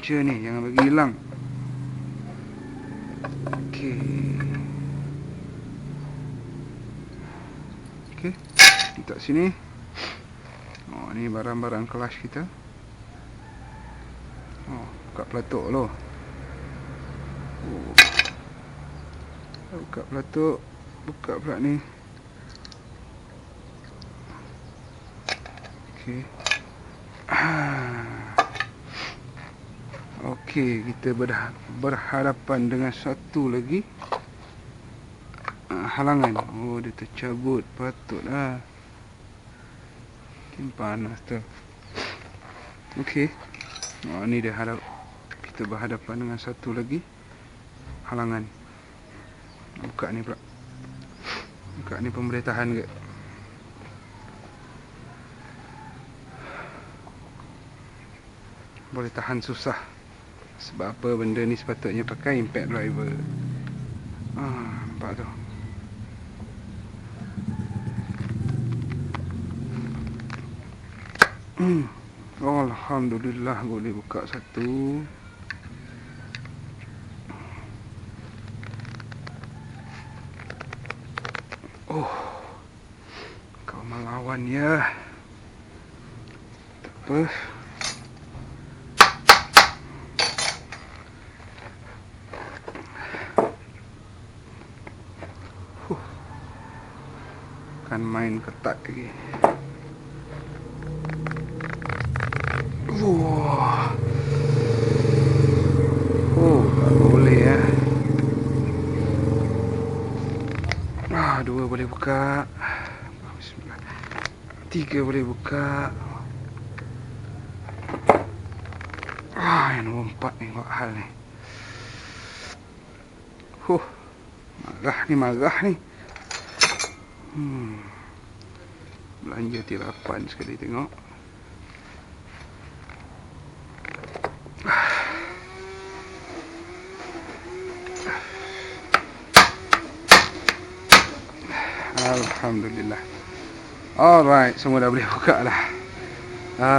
je ni, jangan bagi hilang. Okey. Okey, letak sini. Oh, ni barang-barang kelas kita. Oh, buka pelatuk dulu. Oh. Buka pelatuk, buka pula ni. Okey. Okey, kita berhadapan dengan satu lagi halangan. Oh, dia tercabut. Patutlah. Makin panas tu. Okey. Oh, ni dia kita berhadapan dengan satu lagi halangan. Buka ni pula. Buka ni pun boleh tahan ke? Boleh tahan susah. Sebab apa benda ni sepatutnya pakai impact driver. Nampak tu. Alhamdulillah boleh buka satu. Oh, kau melawan ya. Tak apa. Kan main ketat lagi. Wah. Oh, tak boleh ya. Dua boleh buka. Bismillah. 3 boleh buka. Yang nombor 4 ni buat hal ni. Marah ni. Belanja tirapan sekali tengok. Alhamdulillah. Alright, semua dah boleh buka lah.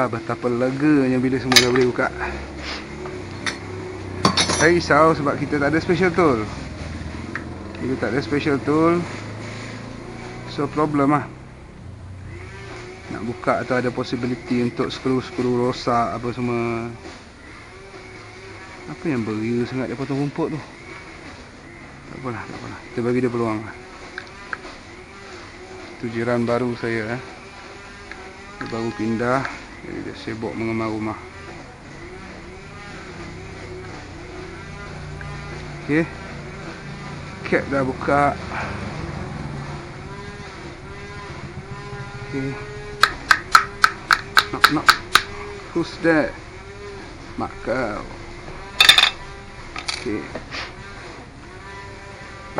Betapa leganya bila semua dah boleh buka. Saya risau sebab kita tak ada special tool. Kita tak ada special tool. So problem lah. Nak buka atau ada possibility untuk skru-skru rosak apa semua. Apa yang beria sangat dia potong rumput tu. Tak apalah. Kita bagi dia peluang lah. Itu jiran baru saya. Dia baru pindah. Jadi dia sibuk mengemar rumah. Okey. Cap dah buka. Okey. Knock. Who's that? Mak kau. Okey.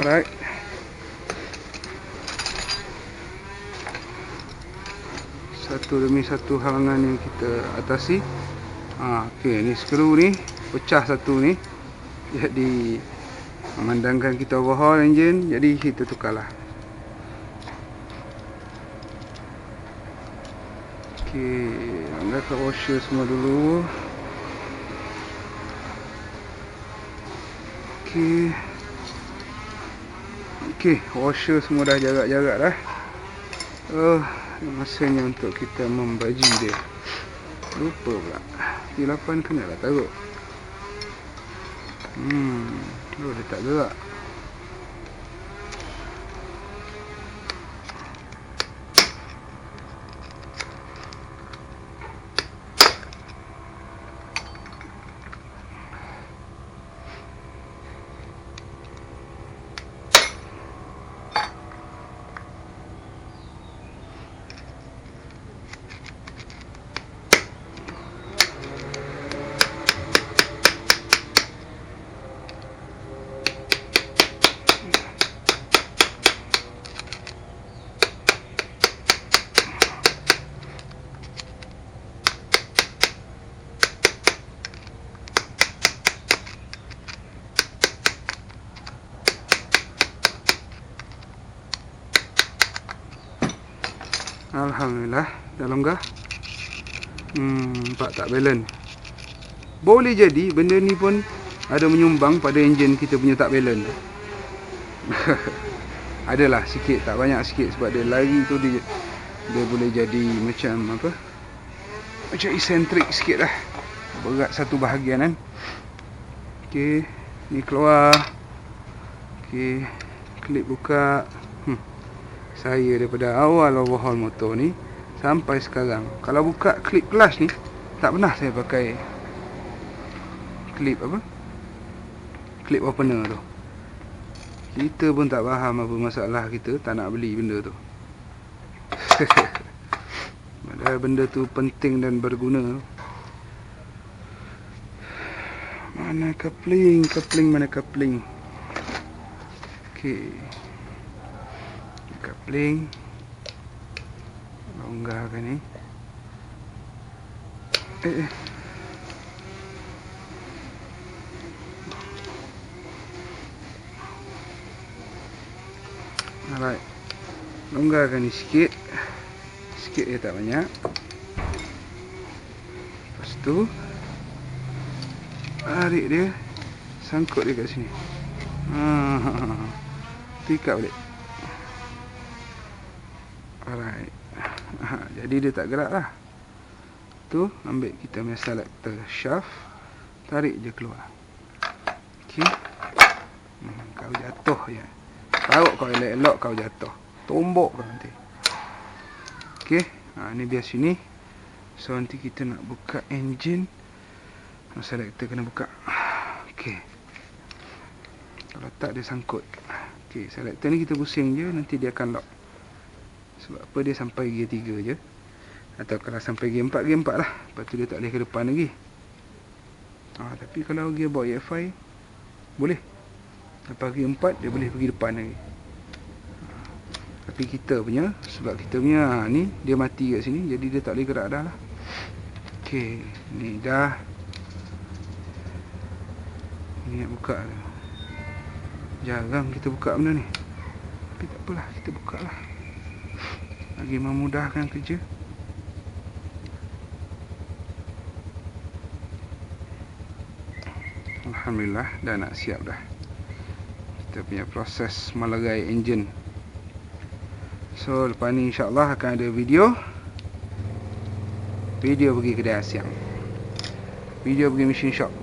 Alright. Satu demi satu halangan yang kita atasi. Okey, ni skru ni pecah satu ni. Jadi memandangkan kita overhaul enjin, jadi kita tukarlah. Okey, angkat washer semua dulu. Okey, washer semua dah jarak-jarak dah. Masanya untuk kita membaji dia. Lupa pula. T8 kenalah taruh. Dia tak gerak. Alhamdulillah, dah longgar. Nampak tak balance. Boleh jadi benda ni pun ada menyumbang pada enjin kita punya tak balance. Adalah sikit, tak banyak sikit, sebab dia lari tu dia boleh jadi macam apa? Macam eccentric sikit lah. Berat satu bahagian kan. Okey, ni keluar. Okey, klip buka. Saya daripada awal overhaul motor ni sampai sekarang, kalau buka klip clutch ni, tak pernah saya pakai klip apa? Klip opener tu. Kita pun tak faham apa masalah kita, tak nak beli benda tu. Padahal benda tu penting dan berguna. Mana coupling? Mana coupling? Okey. Coupling. Longgarkan ni. Alright. Longgarkan ni sikit. Sikit je, tak banyak. Lepas tu tarik dia, sangkut dia kat sini. Ikat balik. Alright. Jadi dia tak gerak lah. Tu ambil kita punya selector shaft, tarik je keluar. Okey. Kau jatuh je. Taruh kau elok-elok, kau jatuh. Tombok kau nanti. Okey. Ni biar sini. So nanti kita nak buka enjin, selector kena buka. Okey. Kalau tak dia sangkut. Okey, selector ni kita pusing je, nanti dia akan lock. Sebab apa? Dia sampai gear 3 je. Atau kalau sampai gear 4, gear 4 lah. Lepas tu dia tak boleh ke depan lagi. Tapi kalau gearbox EFI boleh. Lepas gear 4 dia boleh pergi depan lagi. Tapi kita punya, sebab kita punya ni dia mati kat sini, jadi dia tak boleh gerak dah lah. Okey, ni dah. Ni nak buka ke? Jarang kita buka benda ni. Tapi tak apalah, kita buka lah. Lagi memudahkan kerja. Alhamdulillah, dah nak siap dah. Kita punya proses melegai enjin. So, lepas ni insyaAllah akan ada video pergi kedai Asyang, video pergi machine shop.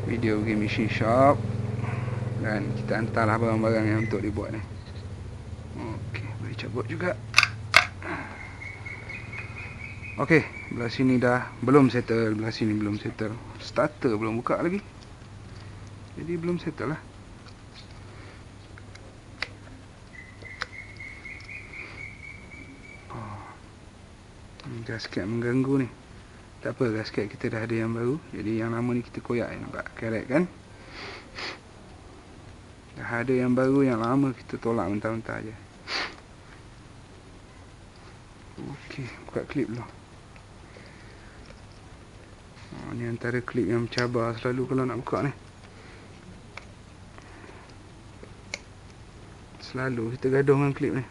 Video pergi machine shop. Dan kita hantarlah barang-barang yang untuk dibuat ni. Okey, boleh cabut juga. Okey, belah sini dah belum settle, belah sini belum settle. Starter belum buka lagi. Jadi belum settle lah. Gasket mengganggu ni. Tak apa, gasket kita dah ada yang baru. Jadi yang lama ni kita koyak, nampak kerek kan. Dah ada yang baru, yang lama kita tolak mentah-mentah je. Okey, buka klip dulu. Ni antara klip yang mencabar selalu kalau nak buka ni. Selalu kita gaduh dengan klip ni.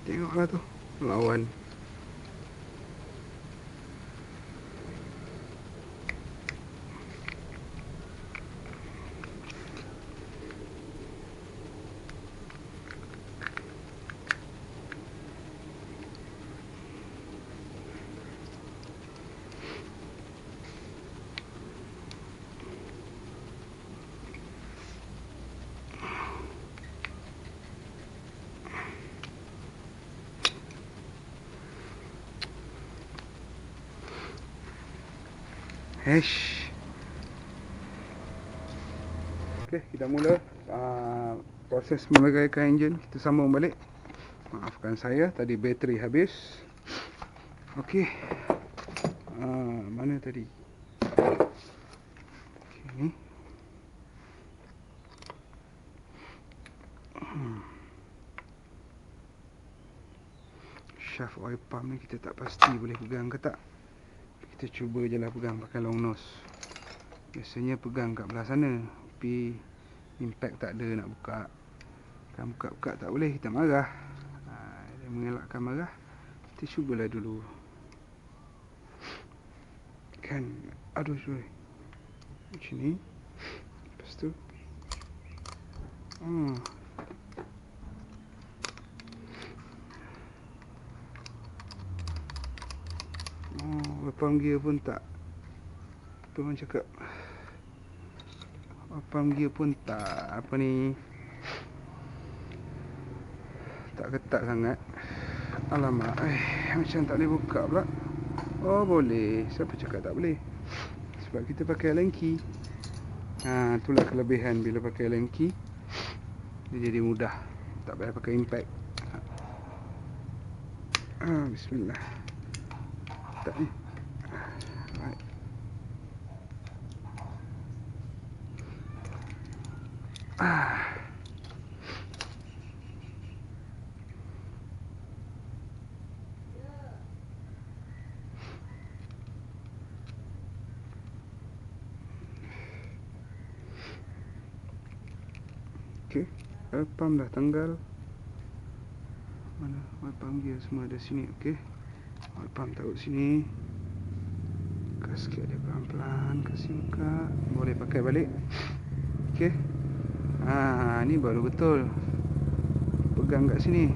Tengoklah tu, lawan. Okey, kita mula proses memeraikan enjin. Kita sambung balik. Maafkan saya, tadi bateri habis. Okey. Mana tadi? Okey, ni. Shaft oil pump ni kita tak pasti boleh pegang ke tak. Kita cuba je lah pegang pakai long nose. Biasanya pegang kat belah sana, tapi impact tak ada nak buka. Kan buka-buka tak boleh, kita marah. Dia mengelakkan marah. Kita cubalah dulu. Kan, aduh sorry. Macam ni. Lepas tu. Pump gear pun tak. Apa orang cakap? Pump gear pun tak. Apa ni? Tak ketat sangat. Alamak. Macam tak boleh buka pula. Oh boleh. Siapa cakap tak boleh? Sebab kita pakai Allen key. Itulah kelebihan bila pakai Allen key. Dia jadi mudah. Tak payah pakai impact. Bismillah. Tak ni. Right. Okey, oil pump dah tanggal. Mana oil pump gear semua ada sini. Okey, oil pump taruh sini. Gasket dia pelan-pelan kasih buka. Boleh pakai balik. Okey. Ni baru betul. Pegang kat sini.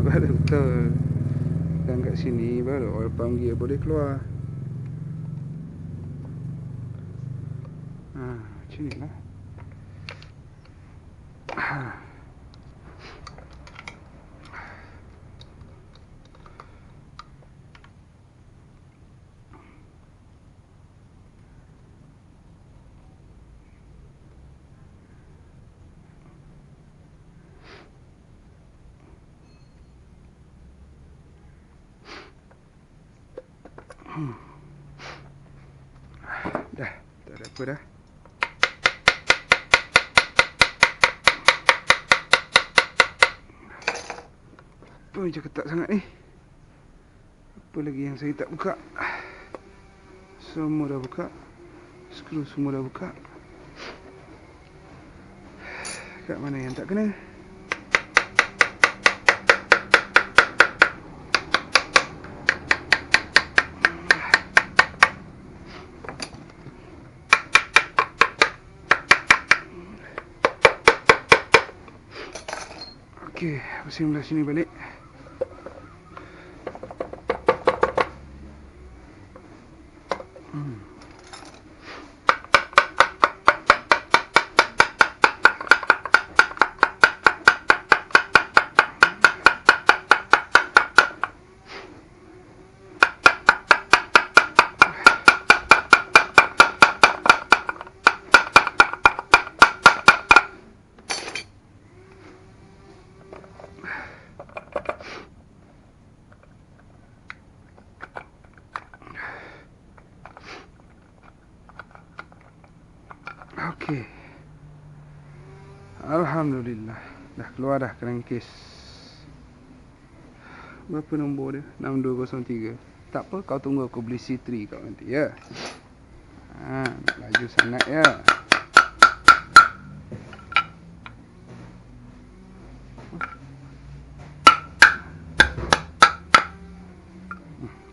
Baru betul. Pegang kat sini baru oil pump gear boleh keluar. Macam ni lah. Dah, tak ada apa dah. Apa macam ketat sangat ni? Apa lagi yang saya tak buka? Semua dah buka. Skru semua dah buka. Kat mana yang tak kena? Okey, pusing belah sini balik. Okey. Alhamdulillah. Dah keluar dah crankcase. Berapa nombor dia? 6203. Tak apa, kau tunggu aku beli C3 kau nanti ya. Laju sangat ya.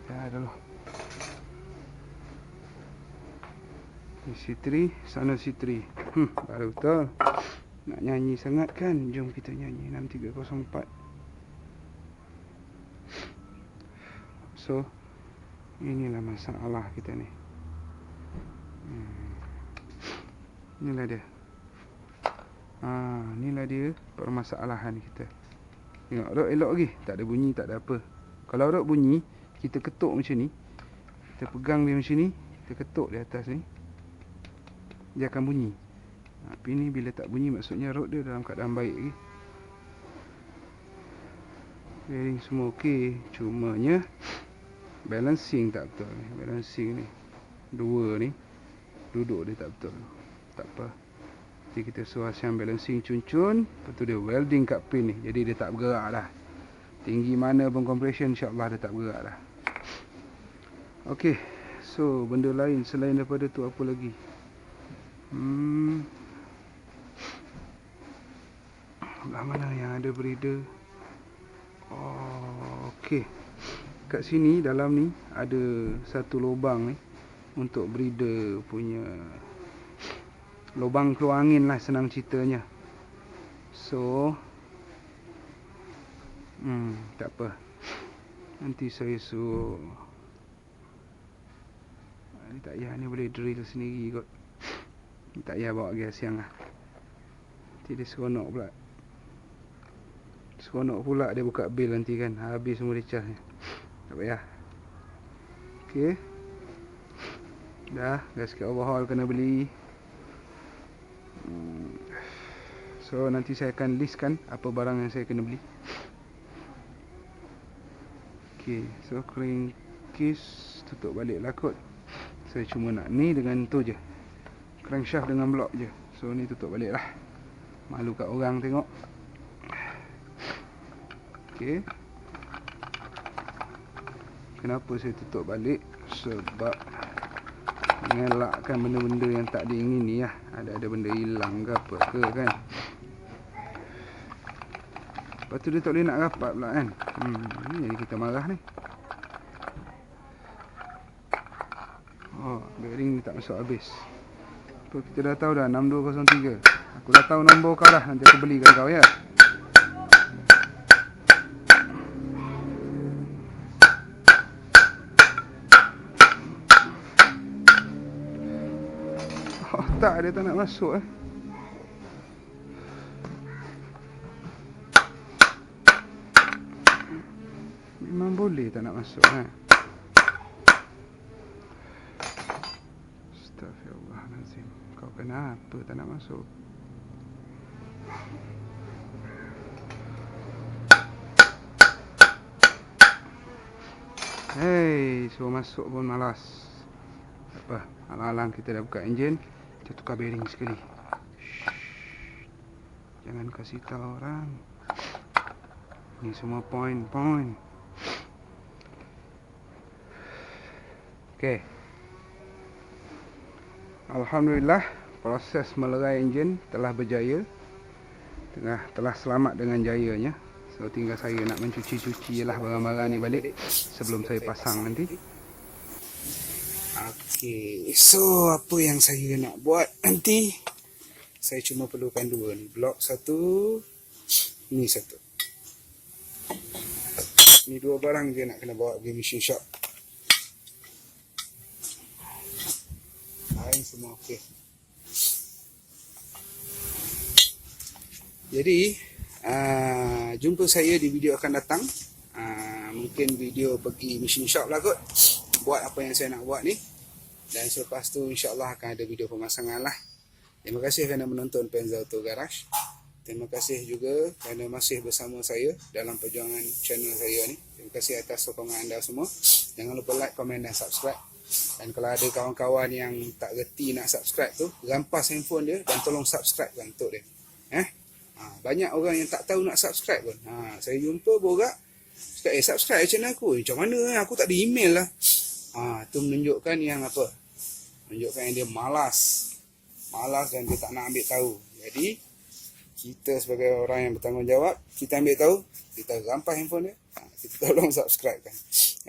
Dah dulu. C3, sana C3. Baru betul. Nak nyanyi sangat kan? Jom kita nyanyi 6304. So, inilah masalah kita ni. Inilah dia. Inilah dia permasalahan kita. Tengok, Rod elok lagi. Tak ada bunyi, tak ada apa. Kalau Rod bunyi, kita ketuk macam ni. Kita pegang dia macam ni. Kita ketuk di atas ni. Dia akan bunyi. Tapi ni bila tak bunyi maksudnya rod dia dalam keadaan baik lagi. Bearing semua okey, cumanya balancing tak betul ni. Balancing ni dua ni duduk dia tak betul. Tak apa. Nanti kita suruh Hasham balancing cun-cun, lepas tu dia welding kat pin ni. Jadi dia tak bergerak dah. Tinggi mana pun compression, insya-Allah dia tak bergerak dah. Okey. So benda lain selain daripada tu apa lagi? Belah mana yang ada breeder? Oh, okey. Kat sini dalam ni ada satu lubang ni untuk breeder punya lubang keluar angin lah, senang ceritanya. So tak apa. Nanti saya suruh ni tak payah, ni boleh drill sendiri kot. Ni tak payah bawa gas siang lah. Nanti dia seronok pula. Seronok pula dia buka bil nanti kan. Habis semua dia charge. Tak payah. Okey. Dah, gasket overhaul kena beli. So nanti saya akan listkan apa barang yang saya kena beli. Okey, so crankcase tutup balik lah kot. Saya cuma nak ni dengan tu je. Crankshaft dengan blok je. So ni tutup balik lah. Malu kat orang tengok. Okey. Kenapa saya tutup balik? Sebab mengelakkan benda-benda yang tak diingini lah. Ada benda hilang ke apa ke kan. Lepas tu dia tak boleh nak rapat pula kan. Ni jadi kita marah ni. Oh, bearing ni tak masuk habis. So kita dah tahu dah 6203. Aku dah tahu nombor kau dah. Nanti aku belikan kau ya. Oh, tak, dia tak nak masuk Memang boleh tak nak masuk Astaghfirullahalazim. Kau kenapa tak nak masuk? Hei, suruh masuk pun malas. Tak apa, alang-alang kita dah buka enjin. Kita tukar bearing sekali. Jangan kasih tahu orang. Ni semua point. Okey. Alhamdulillah, proses melerai enjin telah berjaya. Telah selamat dengan jayanya. So tinggal saya nak mencuci-cuci lah barang-barang ni balik sebelum saya pasang nanti. Okey, so apa yang saya nak buat nanti? Saya cuma perlukan dua ni, blok satu, ni satu. Ni dua barang je nak kena bawa pergi machine shop. Lain semua okey. Jadi jumpa saya di video akan datang. Mungkin video pergi machine shop lah kot, buat apa yang saya nak buat ni. Dan selepas tu insyaAllah akan ada video pemasangan lah. Terima kasih kerana menonton Penza Auto Garage. Terima kasih juga kerana masih bersama saya dalam perjuangan channel saya ni. Terima kasih atas sokongan anda semua. Jangan lupa like, komen dan subscribe. Dan kalau ada kawan-kawan yang tak reti nak subscribe tu, rampas handphone dia dan tolong subscribe kan untuk dia. Banyak orang yang tak tahu nak subscribe pun. Saya jumpa borak cakap, subscribe channel aku. Macam mana? Aku tak ada email lah. Tu menunjukkan yang apa? Menunjukkan yang dia malas dan dia tak nak ambil tahu. Jadi kita sebagai orang yang bertanggungjawab, kita ambil tahu, kita rampas handphone dia, kita tolong subscribe kan.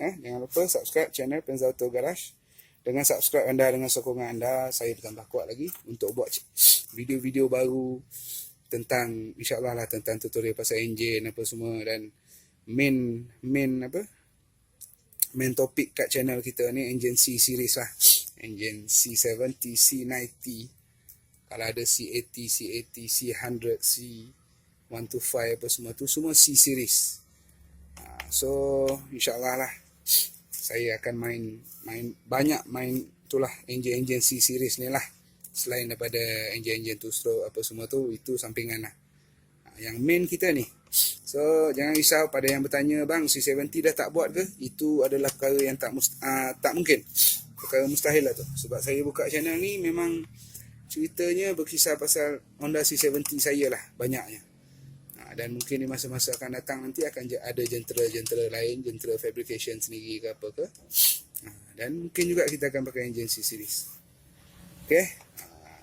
Jangan lupa subscribe channel Penza Auto Garage. Dengan subscribe anda, dengan sokongan anda, saya bertambah kuat lagi untuk buat video-video baru tentang, insyaAllah lah, tentang tutorial pasal enjin apa semua. Dan main topik kat channel kita ni engine C series lah. Engine C70, C90, kalau ada C80, C100, C125 apa semua tu, semua C series. So insyaAllah lah, saya akan main itulah engine C series ni lah. Selain daripada enjin-enjin 2-stroke apa semua tu, itu sampingan lah. Yang main kita ni. So jangan risau pada yang bertanya, bang C70 dah tak buat ke? Itu adalah perkara yang tak mungkin. Perkara mustahil lah tu. Sebab saya buka channel ni memang ceritanya berkisar pasal Honda C70 saya lah banyaknya. Dan mungkin di masa-masa akan datang nanti akan ada jentera-jentera lain, jentera fabrication sendiri ke apa ke. Dan mungkin juga kita akan pakai enjin C-Series. Okay,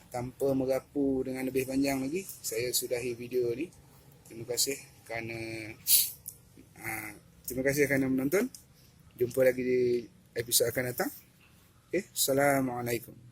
tanpa merapu dengan lebih panjang lagi, saya sudahi video ni. Terima kasih kerana menonton. Jumpa lagi di episod akan datang. Okay, Assalamualaikum.